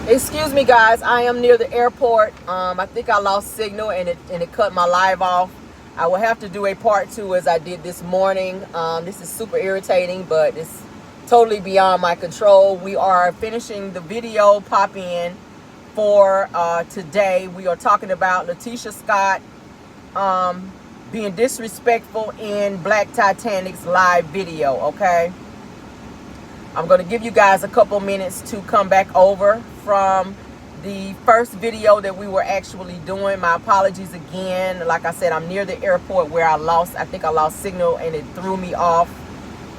Excuse me, guys. I am near the airport. I think I lost signal and it cut my live off. I will have to do a part 2 as I did this morning. This is super irritating, but it's totally beyond my control. We are finishing the video pop in for today. We are talking about Latisha Scott being disrespectful in Black Titanic's live video. Okay, I'm going to give you guys a couple minutes to come back over from the first video that we were actually doing. My apologies again. Like I said, I'm near the airport where I think I lost signal and it threw me off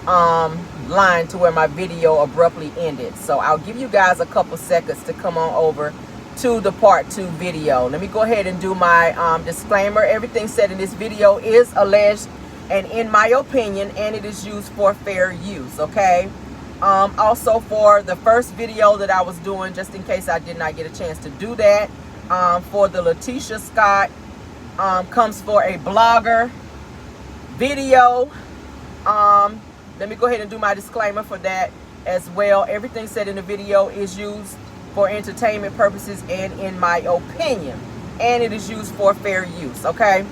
line to where my video abruptly ended. So I'll give you guys a couple seconds to come on over to the part 2 video. Let me go ahead and do my disclaimer. Everything said in this video is alleged and in my opinion, and it is used for fair use. Okay. Also for the first video that I was doing, just in case I did not get a chance to do that, for the Latisha Scott comes for a blogger video. Let me go ahead and do my disclaimer for that as well. Everything said in the video is used for entertainment purposes and in my opinion, and it is used for fair use. Okay,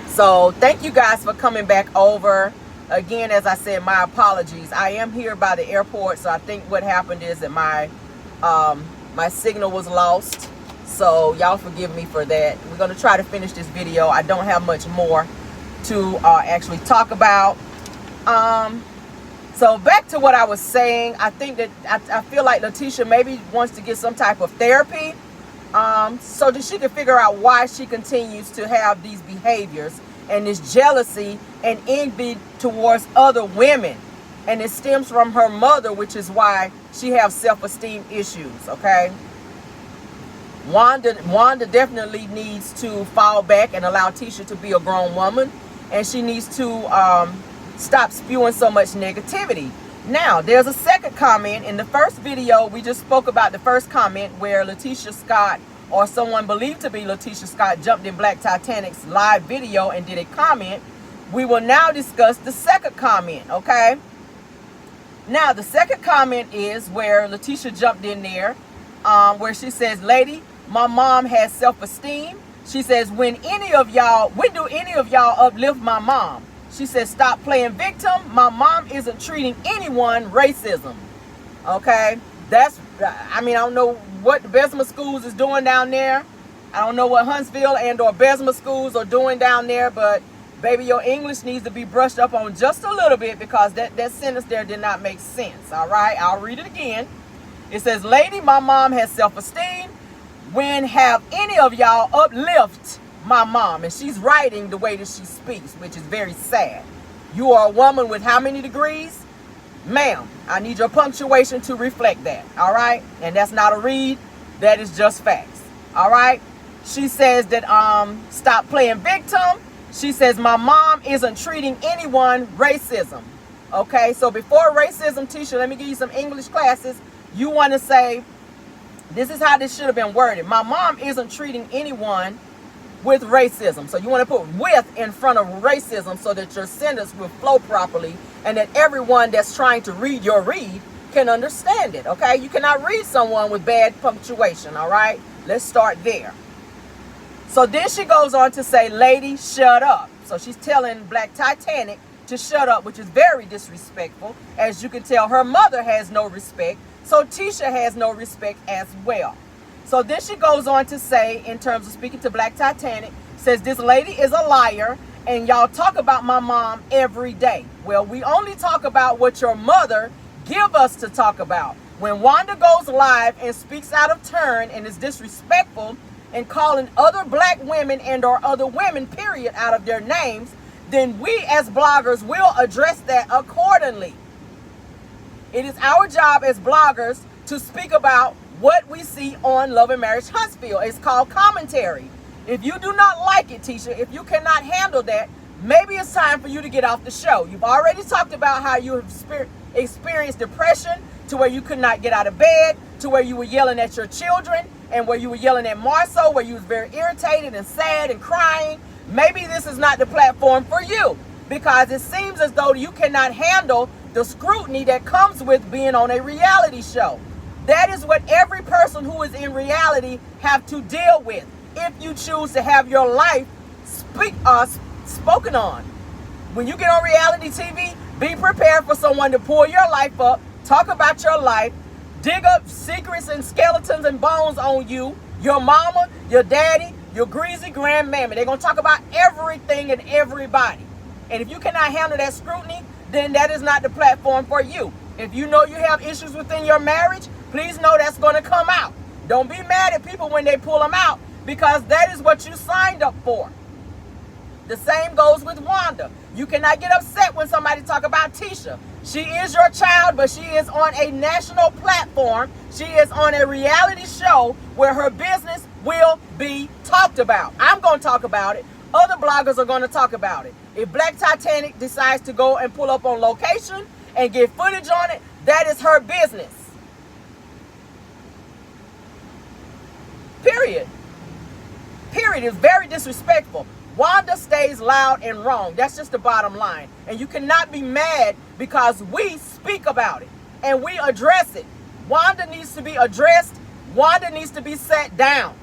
so thank you guys for coming back over. Again, as I said, my apologies. I am here by the airport, so I think what happened is that my signal was lost. So y'all forgive me for that. We're going to try to finish this video. I don't have much more to actually talk about. So back to what I was saying. I think that I feel like Latisha maybe wants to get some type of therapy so that she can figure out why she continues to have these behaviors and this jealousy and envy towards other women, and it stems from her mother, which is why she has self-esteem issues. Okay, Wanda definitely needs to fall back and allow Tisha to be a grown woman, and she needs to stop spewing so much negativity. Now, there's a second comment. In the first video, we just spoke about the first comment where Latisha Scott, or someone believed to be Latisha Scott, jumped in Black Titanic's live video and did a comment. We will now discuss the second comment. Okay, now the second comment is where Latisha jumped in there, where she says, "Lady, my mom has self-esteem." She says, when do any of y'all uplift my mom? She says, stop playing victim. My mom isn't treating anyone racism. Okay, I don't know what the Bessemer schools is doing down there. I don't know what Huntsville and or Bessemer schools are doing down there, but baby, your English needs to be brushed up on just a little bit, because that sentence there did not make sense. All right, I'll read it again. It says, lady, my mom has self-esteem. When have any of y'all uplift my mom? And she's writing the way that she speaks, which is very sad. You are a woman with how many degrees? Ma'am, I need your punctuation to reflect that. All right, and that's not a read, that is just facts. All right, she says that stop playing victim. She says my mom isn't treating anyone racism. Okay, so before racism, Tisha, let me give you some English classes. You want to say, this is how this should have been worded. My mom isn't treating anyone with racism. So you want to put with in front of racism so that your sentence will flow properly and that everyone that's trying to read your read can understand it. Okay, you cannot read someone with bad punctuation. All right, let's start there. So then she goes on to say, lady, shut up. So she's telling Black Titanic to shut up, which is very disrespectful. As you can tell, her mother has no respect, so Tisha has no respect as well. So then she goes on to say, in terms of speaking to Black Titanic, says this lady is a liar and y'all talk about my mom every day. Well, we only talk about what your mother give us to talk about. When Wanda goes live and speaks out of turn and is disrespectful and calling other black women and or other women, period, out of their names, then we as bloggers will address that accordingly. It is our job as bloggers to speak about what we see on Love and Marriage Huntsville. It's called commentary. If you do not like it, Tisha, if you cannot handle that, maybe it's time for you to get off the show. You've already talked about how you have experienced depression to where you could not get out of bed, to where you were yelling at your children, and where you were yelling at Marceau, where you was very irritated and sad and crying. Maybe this is not the platform for you, because it seems as though you cannot handle the scrutiny that comes with being on a reality show. That is what every person who is in reality have to deal with if you choose to have your life spoken on. When you get on reality TV, be prepared for someone to pull your life up, talk about your life, dig up secrets and skeletons and bones on you, your mama, your daddy, your greasy grandmammy. They're going to talk about everything and everybody. And if you cannot handle that scrutiny, then that is not the platform for you. If you know you have issues within your marriage, please know that's going to come out. Don't be mad at people when they pull them out, because that is what you signed up for. The same goes with Wanda. You cannot get upset when somebody talk about Tisha. She is your child, but she is on a national platform. She is on a reality show where her business will be talked about. I'm going to talk about it. Other bloggers are going to talk about it. If Black Titanic decides to go and pull up on location and get footage on it, that is her business. Period. Period. It's very disrespectful. Wanda stays loud and wrong. That's just the bottom line. And you cannot be mad because we speak about it and we address it. Wanda needs to be addressed. Wanda needs to be sat down.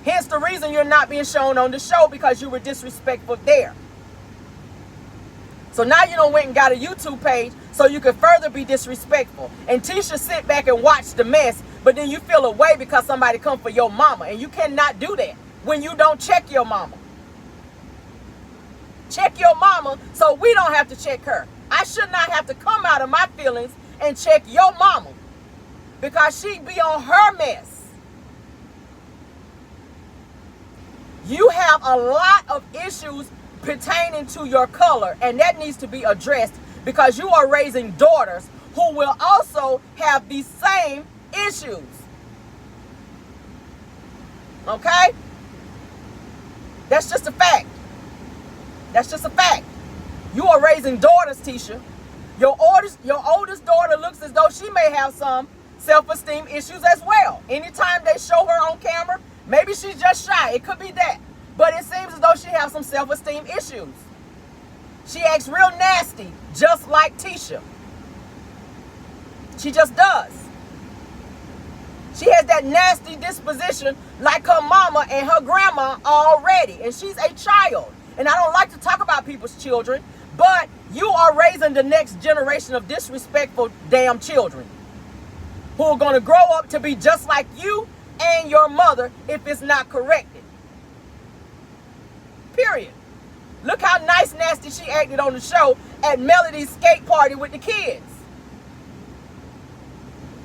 Hence the reason you're not being shown on the show, because you were disrespectful there. So now you done went and got a YouTube page so you can further be disrespectful. And Tisha sit back and watch the mess, but then you feel away because somebody come for your mama. And you cannot do that when you don't check your mama. Check your mama so we don't have to check her. I should not have to come out of my feelings and check your mama because she be on her mess. You have a lot of issues pertaining to your color, and that needs to be addressed because you are raising daughters who will also have these same issues. Okay? That's just a fact. That's just a fact. You are raising daughters, Tisha. Your oldest daughter looks as though she may have some self-esteem issues as well. Anytime they show her on camera, maybe she's just shy. It could be that. But it seems as though she has some self-esteem issues. She acts real nasty, just like Tisha. She just does. She has that nasty disposition like her mama and her grandma already. And she's a child. And I don't like to talk about people's children, but you are raising the next generation of disrespectful damn children who are going to grow up to be just like you and your mother if it's not corrected. Period. Look how nice nasty she acted on the show at Melody's skate party with the kids.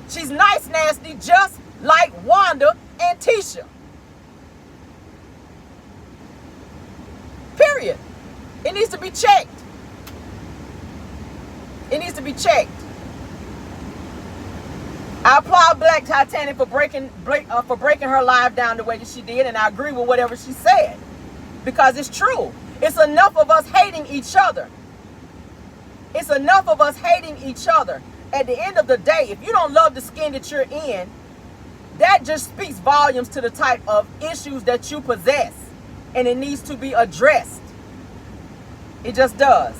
She's nice nasty just like Wanda and Tisha. Period. It needs to be checked. It needs to be checked. I applaud Black Titanic for breaking her life down the way that she did, and I agree with whatever she said because it's true. It's enough of us hating each other. It's enough of us hating each other. At the end of the day, if you don't love the skin that you're in, that just speaks volumes to the type of issues that you possess, and it needs to be addressed. It just does.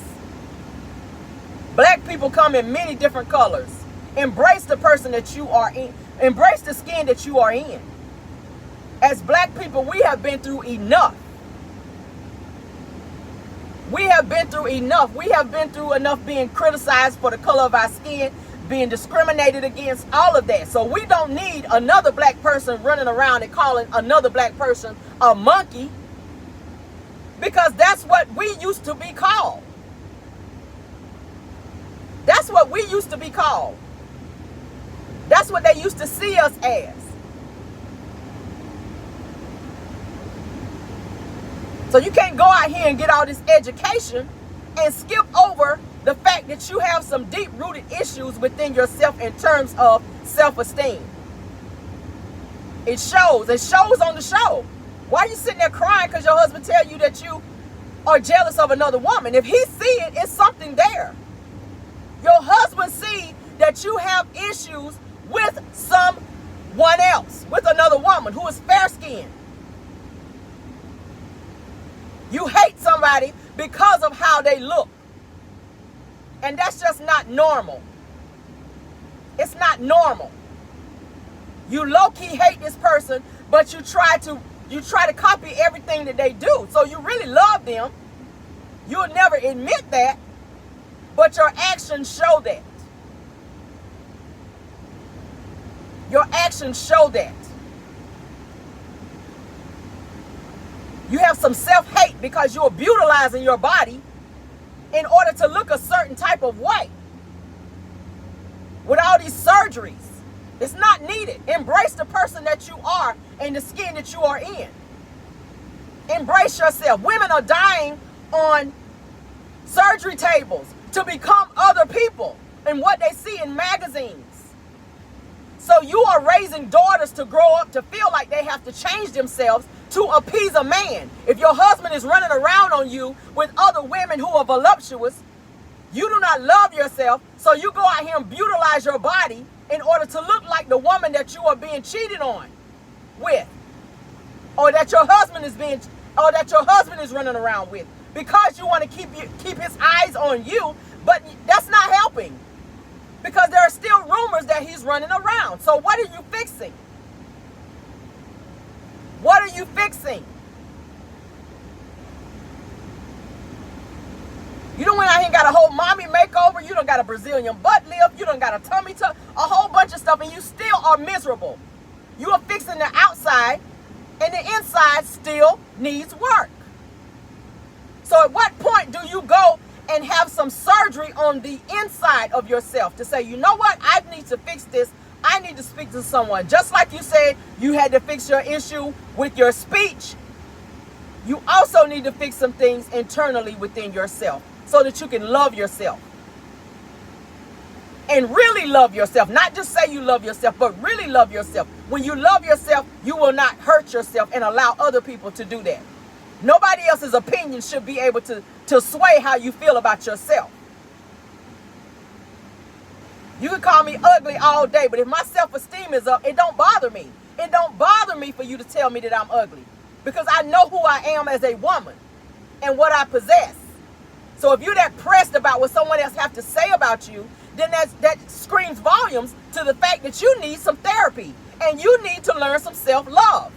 Black people come in many different colors. Embrace the person that you are in. Embrace the skin that you are in. As black people, we have been through enough. We have been through enough. We have been through enough being criticized for the color of our skin, being discriminated against, all of that. So we don't need another black person running around and calling another black person a monkey, because that's what we used to be called. That's what we used to be called. That's what they used to see us as. So you can't go out here and get all this education and skip over the fact that you have some deep-rooted issues within yourself in terms of self-esteem. It shows. It shows on the show. Why are you sitting there crying because your husband tell you that you are jealous of another woman? If he see it, it's something there. Your husband see that you have issues with someone else, with another woman who is fair-skinned. You hate somebody because of how they look. And that's just not normal. It's not normal. You low-key hate this person, but you try to copy everything that they do. So you really love them. You'll never admit that, but your actions show that. Your actions show that. You have some self-hate because you're brutalizing your body in order to look a certain type of way. With all these surgeries, it's not needed. Embrace the person that you are and the skin that you are in. Embrace yourself. Women are dying on surgery tables to become other people and what they see in magazines. So you are raising daughters to grow up to feel like they have to change themselves to appease a man. If your husband is running around on you with other women who are voluptuous, you do not love yourself, so you go out here and brutalize your body in order to look like the woman that you are being cheated on with, or that your husband is running around with, because you want to keep his eyes on you. But that's not helping, because there are still rumors that he's running around. So what are you fixing? What are you fixing? You done went out here and got a whole mommy makeover. You done got a Brazilian butt lift. You done got a tummy tuck, a whole bunch of stuff, and you still are miserable. You are fixing the outside, and the inside still needs work. So at what point do you go and have some surgery on the inside of yourself to say, you know what, I need to fix this. I need to speak to someone. Just like you said you had to fix your issue with your speech, you also need to fix some things internally within yourself so that you can love yourself. And really love yourself. Not just say you love yourself, but really love yourself. When you love yourself, you will not hurt yourself and allow other people to do that. Nobody else's opinion should be able to sway how you feel about yourself. You can call me ugly all day, but if my self-esteem is up, it don't bother me. It don't bother me for you to tell me that I'm ugly, because I know who I am as a woman and what I possess. So if you're that pressed about what someone else have to say about you, then that screams volumes to the fact that you need some therapy and you need to learn some self-love.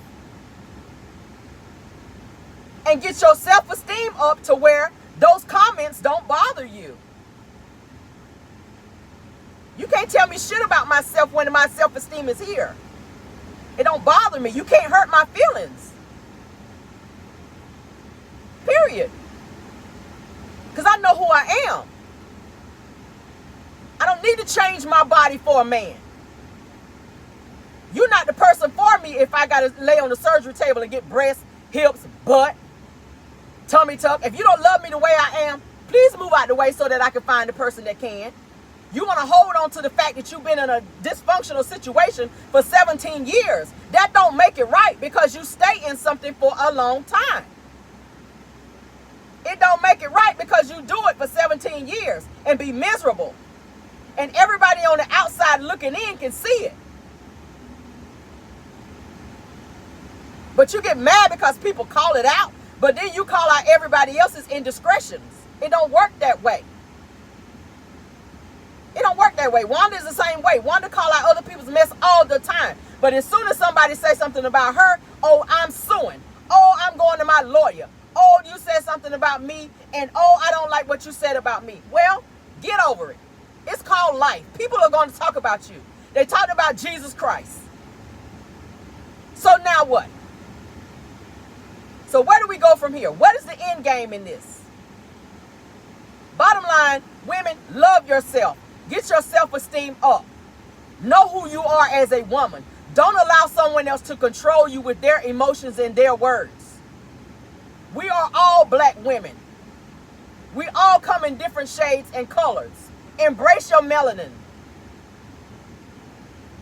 And get your self-esteem up to where those comments don't bother you. You can't tell me shit about myself when my self-esteem is here. It don't bother me. You can't hurt my feelings. Period. Because I know who I am. I don't need to change my body for a man. You're not the person for me if I got to lay on the surgery table and get breasts, hips, butt, tummy tuck. If you don't love me the way I am, please move out the way so that I can find the person that can. You want to hold on to the fact that you've been in a dysfunctional situation for 17 years. That don't make it right, because you stay in something for a long time. It don't make it right because you do it for 17 years and be miserable. And everybody on the outside looking in can see it. But you get mad because people call it out, but then you call out everybody else's indiscretions. It don't work that way. It don't work that way. Wanda is the same way. Wanda call out other people's mess all the time. But as soon as somebody says something about her, oh, I'm suing. Oh, I'm going to my lawyer. Oh, you said something about me, and oh, I don't like what you said about me. Well, get over it. It's called life. People are going to talk about you. They talked about Jesus Christ. So now what? So where do we go from here? What is the end game in this? Bottom line, women, love yourself. Get your self-esteem up. Know who you are as a woman. Don't allow someone else to control you with their emotions and their words. We are all black women. We all come in different shades and colors. Embrace your melanin.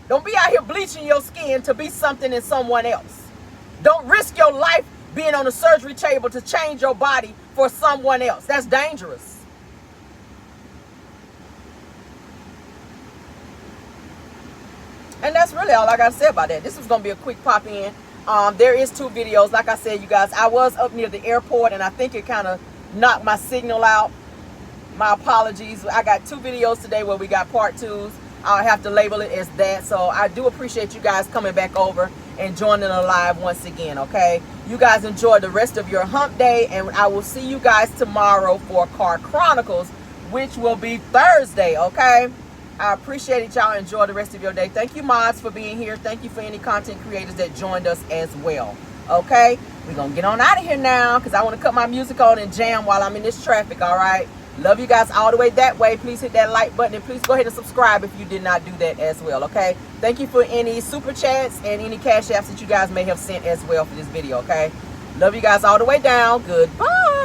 Don't be out here bleaching your skin to be something in someone else. Don't risk your life being on a surgery table to change your body for someone else. That's dangerous. And that's really all I got to say about that. This is going to be a quick pop in. There is 2 videos. Like I said, you guys, I was up near the airport, and I think it kind of knocked my signal out. My apologies. I got 2 videos today where we got part 2s. I'll have to label it as that. So I do appreciate you guys coming back over and joining the live once again, okay? You guys enjoy the rest of your hump day, and I will see you guys tomorrow for Car Chronicles, which will be Thursday, okay? I appreciate it, y'all. Enjoy the rest of your day. Thank you, mods, for being here. Thank you for any content creators that joined us as well, okay? We're going to get on out of here now because I want to cut my music on and jam while I'm in this traffic, all right? Love you guys all the way that way. Please hit that like button, and please go ahead and subscribe if you did not do that as well, okay? Thank you for any super chats and any cash apps that you guys may have sent as well for this video, okay? Love you guys all the way down. Goodbye.